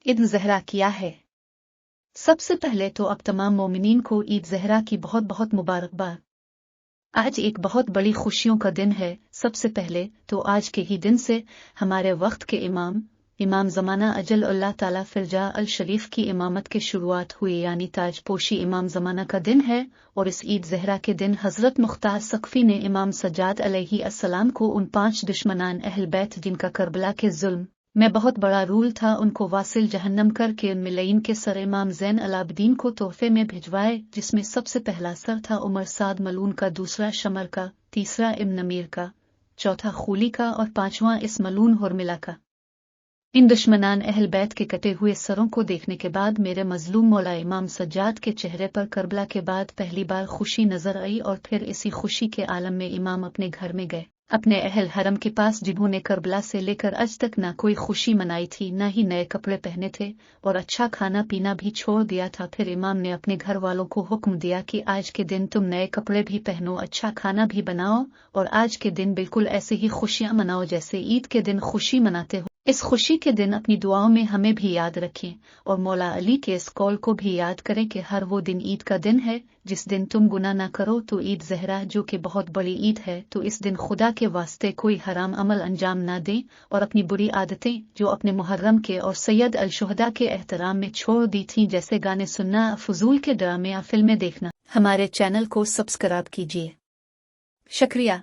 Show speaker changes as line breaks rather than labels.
ईद ज़हरा क्या है? सबसे पहले तो अब तमाम मोमिनीन को ईद ज़हरा की बहुत बहुत मुबारकबाद। आज एक बहुत बड़ी खुशियों का दिन है। सबसे पहले तो आज के ही दिन से हमारे वक्त के इमाम ज़माना अजल अल्लाह ताला फिरजा अल शरीफ की इमामत की शुरुआत हुई, यानी ताजपोशी इमाम ज़माना का दिन है। और इस ईद ज़हरा के दिन हज़रत मुख्तार सक़फ़ी ने इमाम सज्जाद अलैहि अस्सलाम को उन 5 दुश्मनान अहल बैत जिनका करबला के जुल्म में बहुत बड़ा रूल था, उनको वासिल जहन्नम करके उनमें लईन के सर इमाम ज़ैन अलाब्दीन को तोहफे में भिजवाए, जिसमें सबसे पहला सर था उमर साद मलून का, दूसरा शमर का, तीसरा इब्न नमीर का, चौथा खूली का और पांचवां इस मलून हुरमिला का। इन दुश्मनान अहल बैत के कटे हुए सरों को देखने के बाद मेरे मजलूम मौला इमाम सज्जाद के चेहरे पर करबला के बाद पहली बार खुशी नजर आई। और फिर इसी खुशी के आलम में इमाम अपने घर में गए, अपने अहल हरम के पास, जिन्होंने करबला से लेकर आज तक ना कोई खुशी मनाई थी, ना ही नए कपड़े पहने थे और अच्छा खाना पीना भी छोड़ दिया था। फिर इमाम ने अपने घर वालों को हुक्म दिया कि आज के दिन तुम नए कपड़े भी पहनो, अच्छा खाना भी बनाओ और आज के दिन बिल्कुल ऐसे ही खुशियां मनाओ जैसे ईद के दिन खुशी मनाते हो। इस खुशी के दिन अपनी दुआओं में हमें भी याद रखें और मौला अली के इस कौल को भी याद करें कि हर वो दिन ईद का दिन है जिस दिन तुम गुनाह ना करो। तो ईद ज़हरा जो कि बहुत बड़ी ईद है, तो इस दिन खुदा के वास्ते कोई हराम अमल अंजाम ना दें और अपनी बुरी आदतें जो अपने मुहर्रम के और सैयद अल शुहदा के एहतराम में छोड़ दी थीं, जैसे गाने सुनना, फजूल के ड्रामे या फिल्में देखना। हमारे चैनल को सब्सक्राइब कीजिए। शुक्रिया।